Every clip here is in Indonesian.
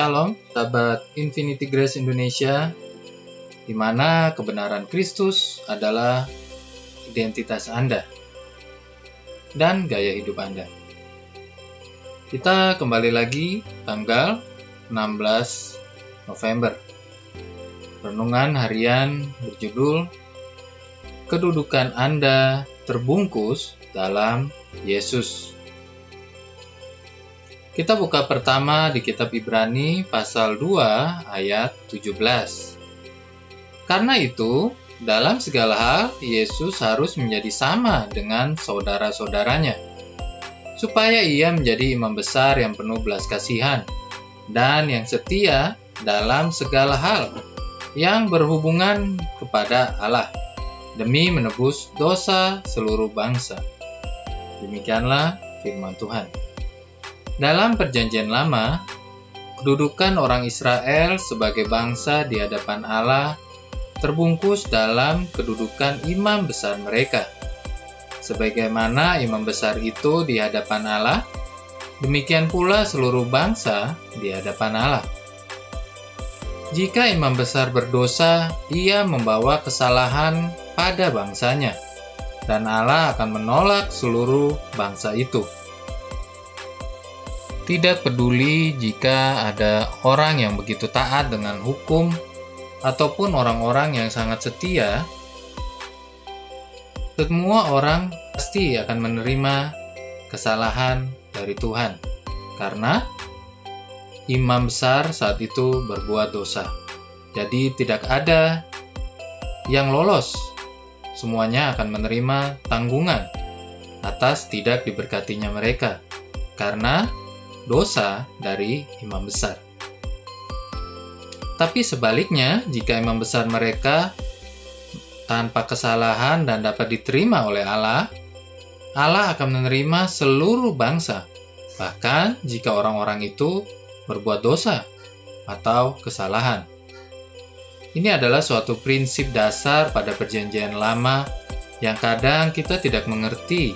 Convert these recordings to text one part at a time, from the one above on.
Shalom, sahabat Infinity Grace Indonesia, di mana kebenaran Kristus adalah identitas Anda dan gaya hidup Anda. Kita kembali lagi tanggal 16 November. Renungan harian berjudul Kedudukan Anda terbungkus dalam Yesus. Kita buka pertama di kitab Ibrani pasal 2 ayat 17. Karena itu, dalam segala hal, Yesus harus menjadi sama dengan saudara-saudaranya, supaya ia menjadi imam besar yang penuh belas kasihan, dan yang setia dalam segala hal, yang berhubungan kepada Allah, demi menebus dosa seluruh bangsa. Demikianlah firman Tuhan. Dalam Perjanjian Lama, kedudukan orang Israel sebagai bangsa di hadapan Allah terbungkus dalam kedudukan imam besar mereka. Sebagaimana imam besar itu di hadapan Allah, demikian pula seluruh bangsa di hadapan Allah. Jika imam besar berdosa, ia membawa kesalahan pada bangsanya, dan Allah akan menolak seluruh bangsa itu. Tidak peduli jika ada orang yang begitu taat dengan hukum ataupun orang-orang yang sangat setia, semua orang pasti akan menerima kesalahan dari Tuhan, karena imam besar saat itu berbuat dosa. Jadi tidak ada yang lolos, semuanya akan menerima tanggungan atas tidak diberkatinya mereka, karena dosa dari imam besar. Tapi sebaliknya, jika imam besar mereka tanpa kesalahan dan dapat diterima oleh Allah, Allah akan menerima seluruh bangsa, bahkan jika orang-orang itu berbuat dosa atau kesalahan. Ini adalah suatu prinsip dasar pada Perjanjian Lama yang kadang kita tidak mengerti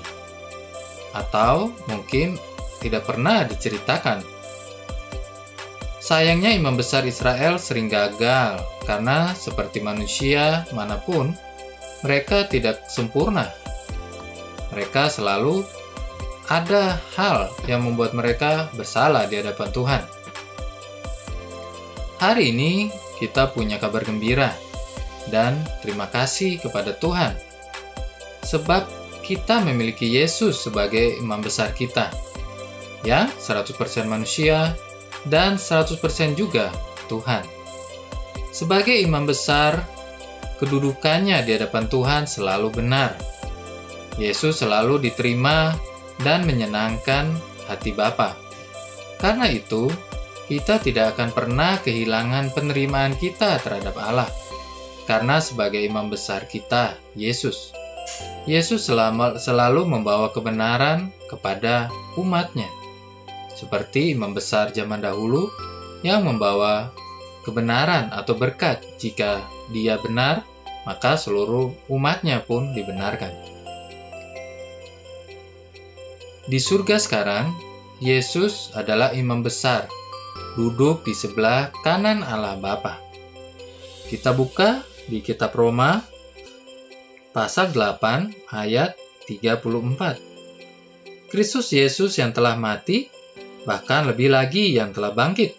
atau mungkin tidak pernah diceritakan. Sayangnya imam besar Israel sering gagal karena seperti manusia manapun, mereka tidak sempurna. Mereka selalu ada hal yang membuat mereka bersalah di hadapan Tuhan. Hari ini kita punya kabar gembira dan terima kasih kepada Tuhan, sebab kita memiliki Yesus sebagai imam besar kita, yang 100% manusia dan 100% juga Tuhan. Sebagai imam besar, kedudukannya di hadapan Tuhan selalu benar. Yesus selalu diterima dan menyenangkan hati Bapa. Karena itu, kita tidak akan pernah kehilangan penerimaan kita terhadap Allah. Karena sebagai imam besar kita, Yesus selalu membawa kebenaran kepada umatnya. Seperti imam besar zaman dahulu yang membawa kebenaran atau berkat. Jika dia benar, maka seluruh umatnya pun dibenarkan. Di surga sekarang, Yesus adalah imam besar, duduk di sebelah kanan Allah Bapa. Kita buka di kitab Roma, pasal 8 ayat 34. Kristus Yesus yang telah mati, bahkan lebih lagi yang telah bangkit,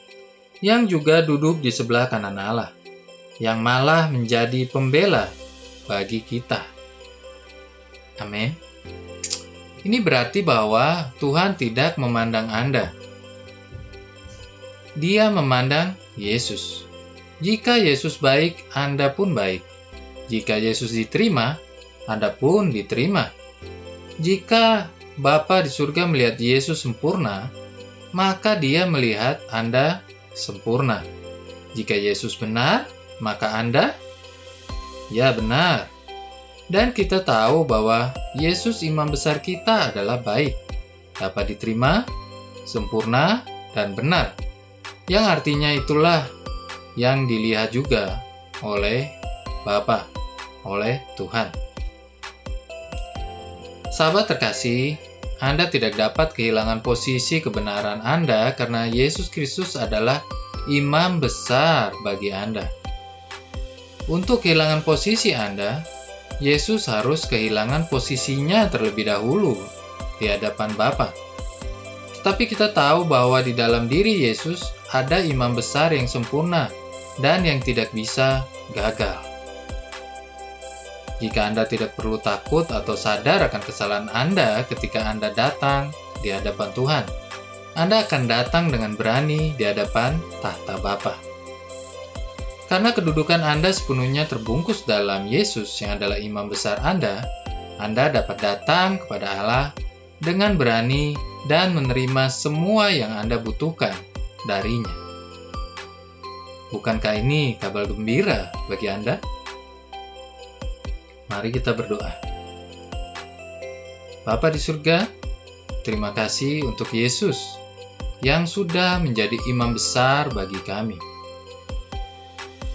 yang juga duduk di sebelah kanan Allah, yang malah menjadi pembela bagi kita. Amin. Ini berarti bahwa Tuhan tidak memandang Anda. Dia memandang Yesus. Jika Yesus baik, Anda pun baik. Jika Yesus diterima, Anda pun diterima. Jika Bapa di surga melihat Yesus sempurna, maka Dia melihat Anda sempurna. Jika Yesus benar, maka Anda ya benar. Dan kita tahu bahwa Yesus imam besar kita adalah baik, dapat diterima, sempurna, dan benar. Yang artinya itulah yang dilihat juga oleh Bapa, oleh Tuhan. Sahabat terkasih, Anda tidak dapat kehilangan posisi kebenaran Anda karena Yesus Kristus adalah imam besar bagi Anda. Untuk kehilangan posisi Anda, Yesus harus kehilangan posisinya terlebih dahulu di hadapan Bapa. Tetapi kita tahu bahwa di dalam diri Yesus ada imam besar yang sempurna dan yang tidak bisa gagal. Jika Anda tidak perlu takut atau sadar akan kesalahan Anda ketika Anda datang di hadapan Tuhan, Anda akan datang dengan berani di hadapan tahta Bapa. Karena kedudukan Anda sepenuhnya terbungkus dalam Yesus yang adalah imam besar Anda dapat datang kepada Allah dengan berani dan menerima semua yang Anda butuhkan darinya. Bukankah ini kabar gembira bagi Anda? Mari kita berdoa. Bapa di surga, terima kasih untuk Yesus yang sudah menjadi imam besar bagi kami.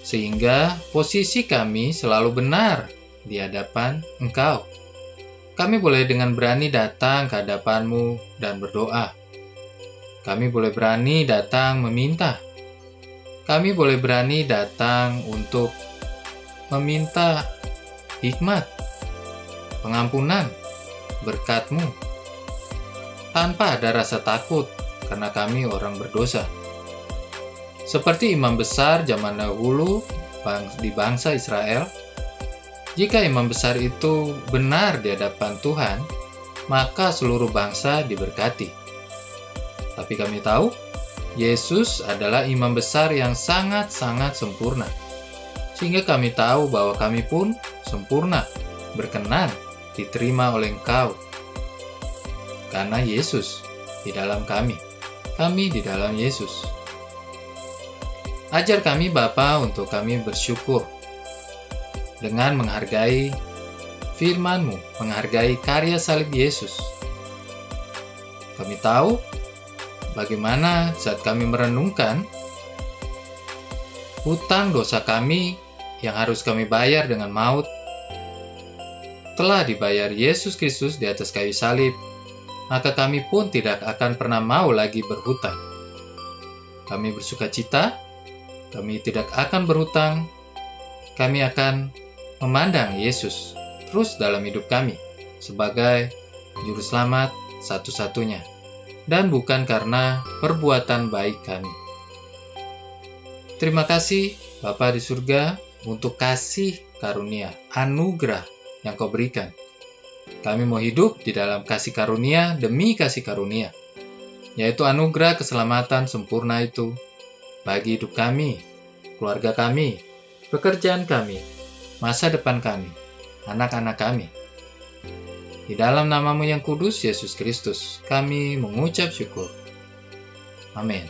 Sehingga posisi kami selalu benar di hadapan Engkau. Kami boleh dengan berani datang ke hadapan-Mu dan berdoa. Kami boleh berani datang meminta. Kami boleh berani datang untuk meminta hikmat, pengampunan, berkat-Mu, tanpa ada rasa takut karena kami orang berdosa. Seperti imam besar zaman dahulu di bangsa Israel, jika imam besar itu benar di hadapan Tuhan, maka seluruh bangsa diberkati. Tapi kami tahu, Yesus adalah imam besar yang sangat-sangat sempurna. Sehingga kami tahu bahwa kami pun sempurna, berkenan, diterima oleh Engkau. Karena Yesus di dalam kami di dalam Yesus. Ajar kami Bapa untuk kami bersyukur dengan menghargai firman-Mu, menghargai karya salib Yesus. Kami tahu bagaimana saat kami merenungkan hutang dosa kami yang harus kami bayar dengan maut telah dibayar Yesus Kristus di atas kayu salib, maka kami pun tidak akan pernah mau lagi berhutang. Kami bersukacita, kami tidak akan berhutang, kami akan memandang Yesus terus dalam hidup kami sebagai Juru Selamat satu-satunya, dan bukan karena perbuatan baik kami. Terima kasih Bapa di surga untuk kasih karunia, anugerah yang Kau berikan. Kami mau hidup di dalam kasih karunia demi kasih karunia, yaitu anugerah keselamatan sempurna itu bagi hidup kami, keluarga kami, pekerjaan kami, masa depan kami, anak-anak kami. Di dalam nama-Mu yang kudus, Yesus Kristus, kami mengucap syukur. Amin.